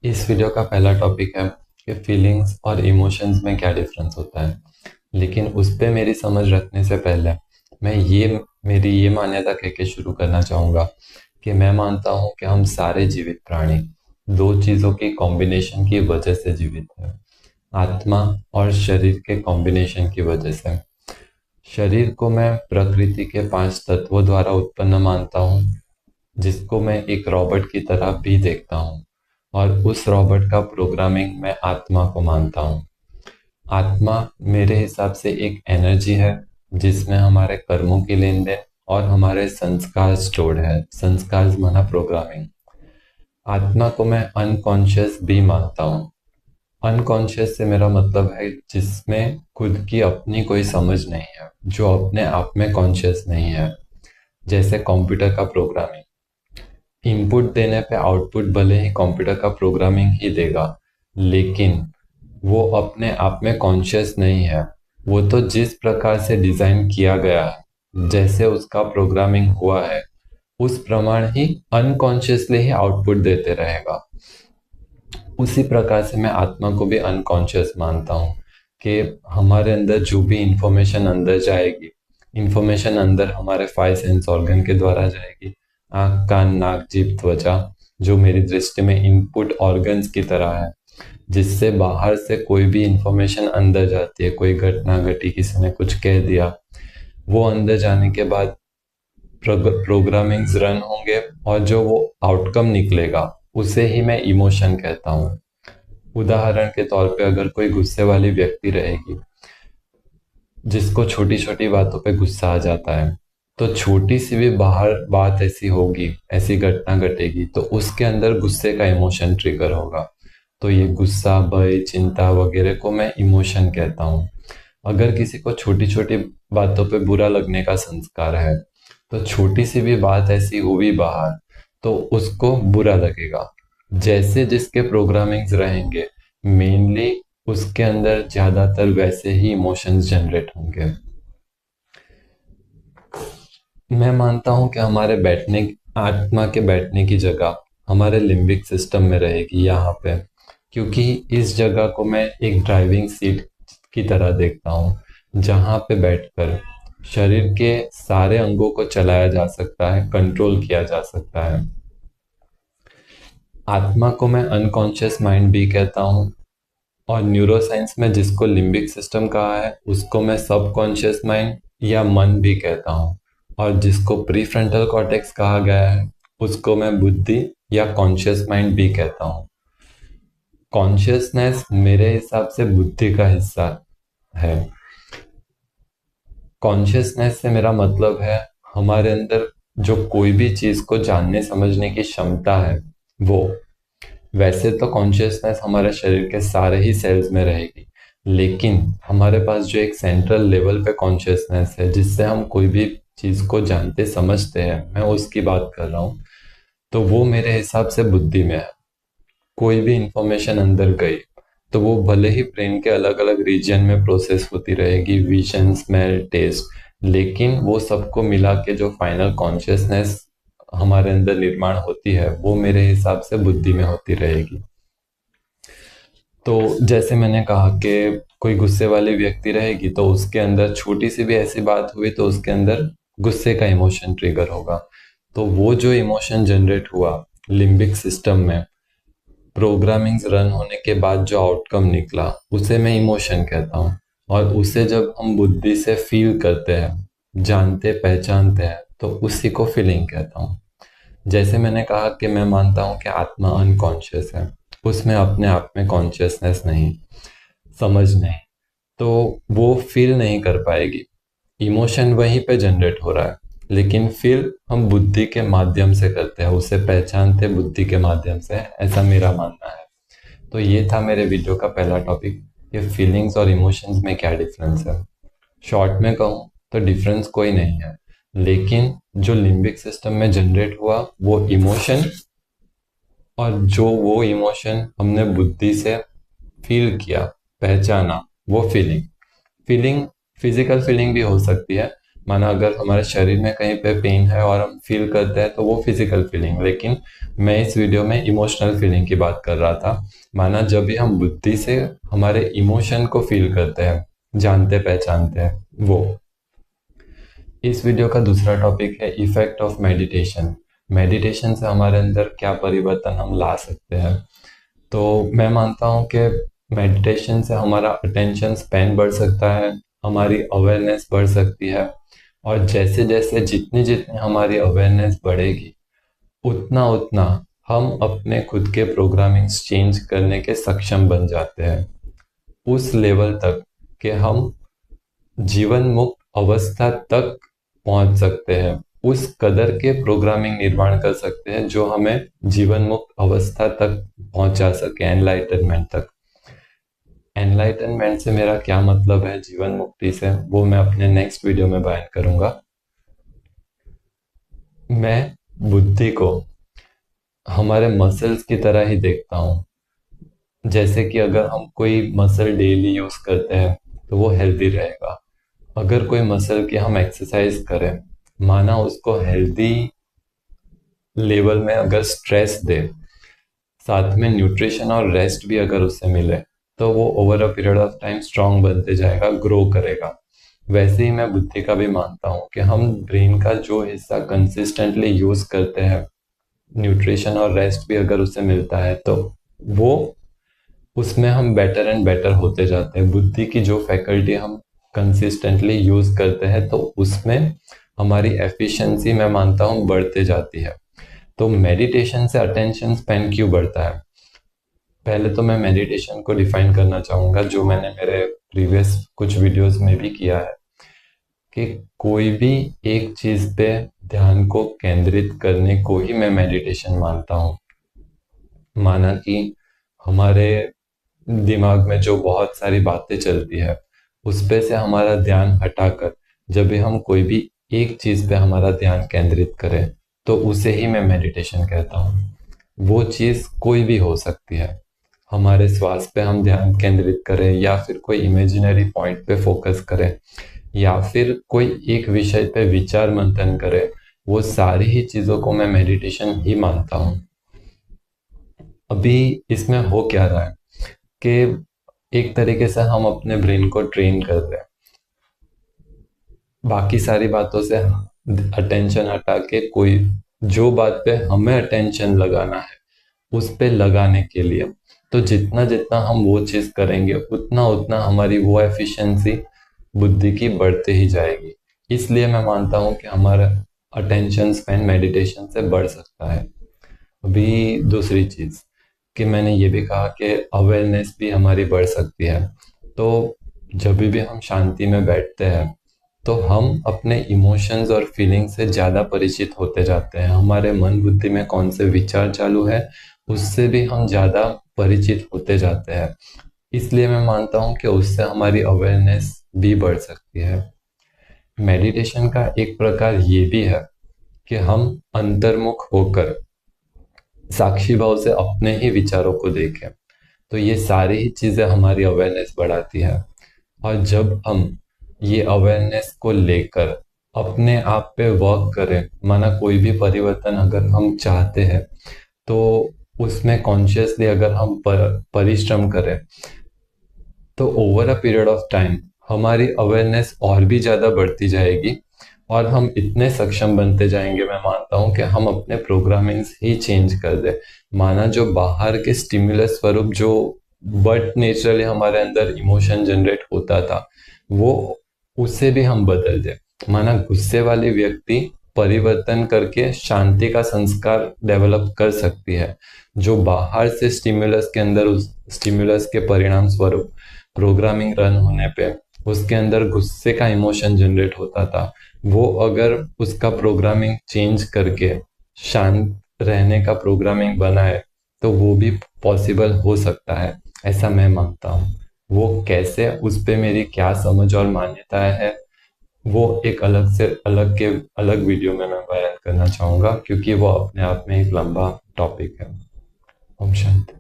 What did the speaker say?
इस वीडियो का पहला टॉपिक है कि फीलिंग्स और इमोशंस में क्या डिफरेंस होता है। लेकिन उस पे मेरी समझ रखने से पहले मैं मेरी ये मान्यता कह के शुरू करना चाहूँगा कि मैं मानता हूँ कि हम सारे जीवित प्राणी दो चीज़ों की कॉम्बिनेशन की वजह से जीवित हैं। आत्मा और शरीर के कॉम्बिनेशन की वजह से। शरीर को मैं प्रकृति के 5 तत्वों द्वारा उत्पन्न मानता हूँ, जिसको मैं एक रॉबोट की तरह भी देखता हूँ, और उस रॉबोट का प्रोग्रामिंग मैं आत्मा को मानता हूँ। आत्मा मेरे हिसाब से एक एनर्जी है जिसमें हमारे कर्मों की लेन देन और हमारे संस्कार स्टोर्ड है। संस्कार माना प्रोग्रामिंग। आत्मा को मैं अनकॉन्शियस भी मानता हूँ। अनकॉन्शियस से मेरा मतलब है जिसमें खुद की अपनी कोई समझ नहीं है, जो अपने आप में कॉन्शियस नहीं है। जैसे कंप्यूटर का प्रोग्रामिंग, इनपुट देने पे आउटपुट भले ही कंप्यूटर का प्रोग्रामिंग ही देगा, लेकिन वो अपने आप में कॉन्शियस नहीं है। वो तो जिस प्रकार से डिजाइन किया गया है, जैसे उसका प्रोग्रामिंग हुआ है, उस प्रमाण ही अनकॉन्शियसली ही आउटपुट देते रहेगा। उसी प्रकार से मैं आत्मा को भी अनकॉन्शियस मानता हूँ कि हमारे अंदर जो भी इंफॉर्मेशन अंदर जाएगी, इंफॉर्मेशन अंदर हमारे 5 सेंस ऑर्गन के द्वारा जाएगी। आँख, कान, नाक, जीभ, त्वचा, जो मेरी दृष्टि में इनपुट ऑर्गन्स की तरह है, जिससे बाहर से कोई भी इंफॉर्मेशन अंदर जाती है। कोई घटना घटी, किसी ने कुछ कह दिया, वो अंदर जाने के बाद प्रोग्रामिंग्स रन होंगे, और जो वो आउटकम निकलेगा उसे ही मैं इमोशन कहता हूँ। उदाहरण के तौर पे अगर कोई गुस्से वाली व्यक्ति रहेगी, जिसको छोटी छोटी बातों पे गुस्सा आ जाता है, तो छोटी सी भी बाहर बात ऐसी होगी, ऐसी घटना घटेगी, तो उसके अंदर गुस्से का इमोशन ट्रिगर होगा। तो ये गुस्सा, भय, चिंता वगैरह को मैं इमोशन कहता हूँ। अगर किसी को छोटी छोटी बातों पे बुरा लगने का संस्कार है, तो छोटी सी भी बात ऐसी हुई बाहर, तो उसको बुरा लगेगा। जैसे जिसके प्रोग्रामिंग्स रहेंगे, मेनली उसके अंदर ज्यादातर वैसे ही इमोशंस जनरेट होंगे। मैं मानता हूँ कि हमारे बैठने, आत्मा के बैठने की जगह हमारे लिम्बिक सिस्टम में रहेगी, यहाँ पे। क्योंकि इस जगह को मैं एक ड्राइविंग सीट की तरह देखता हूँ, जहाँ पे बैठकर शरीर के सारे अंगों को चलाया जा सकता है, कंट्रोल किया जा सकता है। आत्मा को मैं अनकॉन्शियस माइंड भी कहता हूँ, और न्यूरोसाइंस में जिसको लिम्बिक सिस्टम कहा है, उसको मैं सबकॉन्शियस माइंड या मन भी कहता हूँ। और जिसको प्रीफ्रंटल कॉर्टेक्स कहा गया है, उसको मैं बुद्धि या कॉन्शियस माइंड भी कहता हूँ। कॉन्शियसनेस मेरे हिसाब से बुद्धि का हिस्सा है। कॉन्शियसनेस से मेरा मतलब है हमारे अंदर जो कोई भी चीज को जानने समझने की क्षमता है, वो। वैसे तो कॉन्शियसनेस हमारे शरीर के सारे ही सेल्स में रहेगी, लेकिन हमारे पास जो एक सेंट्रल लेवल पे कॉन्शियसनेस है, जिससे हम कोई भी चीज को जानते समझते हैं, मैं उसकी बात कर रहा हूँ। तो वो मेरे हिसाब से बुद्धि में है। कोई भी इंफॉर्मेशन अंदर गई, तो वो भले ही ब्रेन के अलग अलग रीजन में प्रोसेस होती रहेगी, विजन, स्मेल, टेस्ट, लेकिन वो सबको मिला के जो फाइनल कॉन्शियसनेस हमारे अंदर निर्माण होती है, वो मेरे हिसाब से बुद्धि में होती रहेगी। तो जैसे मैंने कहा कि कोई गुस्से वाली व्यक्ति रहेगी, तो उसके अंदर छोटी सी भी ऐसी बात हुई, तो उसके अंदर गुस्से का इमोशन ट्रिगर होगा। तो वो जो इमोशन जनरेट हुआ लिम्बिक सिस्टम में, प्रोग्रामिंग्स रन होने के बाद जो आउटकम निकला, उसे मैं इमोशन कहता हूँ। और उसे जब हम बुद्धि से फील करते हैं, जानते पहचानते हैं, तो उसी को फीलिंग कहता हूँ। जैसे मैंने कहा कि मैं मानता हूँ कि आत्मा अनकॉन्शियस है, उसमें अपने आप में कॉन्शियसनेस नहीं, समझ नहीं, तो वो फील नहीं कर पाएगी। इमोशन वहीं पे जनरेट हो रहा है, लेकिन फील हम बुद्धि के माध्यम से करते हैं, उसे पहचानते बुद्धि के माध्यम से, ऐसा मेरा मानना है। तो ये था मेरे वीडियो का पहला टॉपिक, ये फीलिंग्स और इमोशंस में क्या डिफरेंस है। शॉर्ट में कहूँ तो डिफरेंस कोई नहीं है, लेकिन जो लिम्बिक सिस्टम में जनरेट हुआ वो इमोशन, और जो वो इमोशन हमने बुद्धि से फील किया, पहचाना, वो फीलिंग। फीलिंग फिजिकल फीलिंग भी हो सकती है, माना अगर हमारे शरीर में कहीं पे पेन है और हम फील करते हैं तो वो फिजिकल फीलिंग, लेकिन मैं इस वीडियो में इमोशनल फीलिंग की बात कर रहा था। माना जब भी हम बुद्धि से हमारे इमोशन को फील करते हैं, जानते पहचानते हैं वो। इस वीडियो का दूसरा टॉपिक है इफेक्ट ऑफ मेडिटेशन। मेडिटेशन से हमारे अंदर क्या परिवर्तन हम ला सकते हैं। तो मैं मानता हूँ कि मेडिटेशन से हमारा अटेंशन स्पैन बढ़ सकता है, हमारी अवेयरनेस बढ़ सकती है, और जैसे जैसे जितनी जितनी हमारी अवेयरनेस बढ़ेगी उतना उतना हम अपने खुद के प्रोग्रामिंग्स चेंज करने के सक्षम बन जाते हैं, उस लेवल तक कि हम जीवन मुक्त अवस्था तक पहुंच सकते हैं। उस कदर के प्रोग्रामिंग निर्माण कर सकते हैं जो हमें जीवन मुक्त अवस्था तक पहुंचा सके, एनलाइटनमेंट तक। एनलाइटनमेंट से मेरा क्या मतलब है, जीवन मुक्ति से, वो मैं अपने नेक्स्ट वीडियो में बयान करूंगा। मैं बुद्धि को हमारे मसल्स की तरह ही देखता हूँ। जैसे कि अगर हम कोई मसल डेली यूज करते हैं तो वो हेल्दी रहेगा। अगर कोई मसल की हम एक्सरसाइज करें, माना उसको हेल्दी लेवल में अगर स्ट्रेस दे, साथ में न्यूट्रिशन और रेस्ट भी अगर उससे मिले, तो वो over a period of time strong बनते जाएगा, ग्रो करेगा। वैसे ही मैं बुद्धि का भी मानता हूँ कि हम ब्रेन का जो हिस्सा कंसिस्टेंटली यूज करते हैं, न्यूट्रिशन और रेस्ट भी अगर उससे मिलता है, तो वो उसमें हम बेटर एंड बेटर होते जाते हैं। बुद्धि की जो फैकल्टी हम कंसिस्टेंटली यूज करते हैं तो उसमें हमारी एफिशिएंसी मैं मानता हूँ बढ़ते जाती है। तो मेडिटेशन से अटेंशन स्पैन क्यों बढ़ता है? पहले तो मैं मेडिटेशन को डिफाइन करना चाहूँगा, जो मैंने मेरे प्रीवियस कुछ वीडियोस में भी किया है, कि कोई भी एक चीज़ पे ध्यान को केंद्रित करने को ही मैं मेडिटेशन मानता हूँ। माना कि हमारे दिमाग में जो बहुत सारी बातें चलती है, उस पे से हमारा ध्यान हटाकर जब भी हम कोई भी एक चीज़ पे हमारा ध्यान केंद्रित करें, तो उसे ही मैं मेडिटेशन कहता हूँ। वो चीज़ कोई भी हो सकती है। हमारे श्वास पे हम ध्यान केंद्रित करें, या फिर कोई इमेजिनरी पॉइंट पे फोकस करें, या फिर कोई एक विषय पे विचार मंथन करें, वो सारी ही चीज़ों को मैं मेडिटेशन ही मानता हूँ। अभी इसमें हो क्या रहा है कि एक तरीके से हम अपने ब्रेन को ट्रेन कर रहे हैं, बाकी सारी बातों से अटेंशन हटा के कोई जो बात पे हमें अटेंशन लगाना है उस पे लगाने के लिए। तो जितना जितना हम वो चीज़ करेंगे उतना उतना हमारी वो एफिशिएंसी बुद्धि की बढ़ते ही जाएगी। इसलिए मैं मानता हूँ कि हमारा अटेंशन स्पैन मेडिटेशन से बढ़ सकता है। अभी दूसरी चीज़ कि मैंने ये भी कहा कि अवेयरनेस भी हमारी बढ़ सकती है। तो जब भी हम शांति में बैठते हैं तो हम अपने इमोशंस और फीलिंग्स से ज़्यादा परिचित होते जाते हैं। हमारे मन बुद्धि में कौन से विचार चालू है उससे भी हम ज़्यादा परिचित होते जाते हैं। इसलिए मैं मानता हूँ कि उससे हमारी अवेयरनेस भी बढ़ सकती है। मेडिटेशन का एक प्रकार ये भी है कि हम अंतर्मुख होकर साक्षी भाव से अपने ही विचारों को देखें। तो ये सारी ही चीज़ें हमारी अवेयरनेस बढ़ाती है। और जब हम ये अवेयरनेस को लेकर अपने आप पे वर्क करें, माना कोई भी परिवर्तन अगर हम चाहते हैं तो उसमें कॉन्शियसली अगर हम परिश्रम करें, तो over a period of time हमारी अवेयरनेस और भी ज़्यादा बढ़ती जाएगी, और हम इतने सक्षम बनते जाएंगे, मैं मानता हूँ कि हम अपने प्रोग्रामिंग्स ही चेंज कर दे। माना जो बाहर के स्टिमुलस स्वरूप जो बट नेचुरली हमारे अंदर इमोशन जनरेट होता था, वो उसे भी हम बदल दे। माना गुस्से वाली व्यक्ति परिवर्तन करके शांति का संस्कार डेवलप कर सकती है। जो बाहर से स्टिमुलस के अंदर, उस स्टिमुलस के परिणाम स्वरूप प्रोग्रामिंग रन होने पे उसके अंदर गुस्से का इमोशन जनरेट होता था, वो अगर उसका प्रोग्रामिंग चेंज करके शांत रहने का प्रोग्रामिंग बनाए तो वो भी पॉसिबल हो सकता है, ऐसा मैं मानता हूँ। वो कैसे, उस पे मेरी क्या समझ और मान्यताएं है, वो एक अलग वीडियो में मैं बयान करना चाहूँगा, क्योंकि वो अपने आप में एक लंबा टॉपिक है। ओम शांति।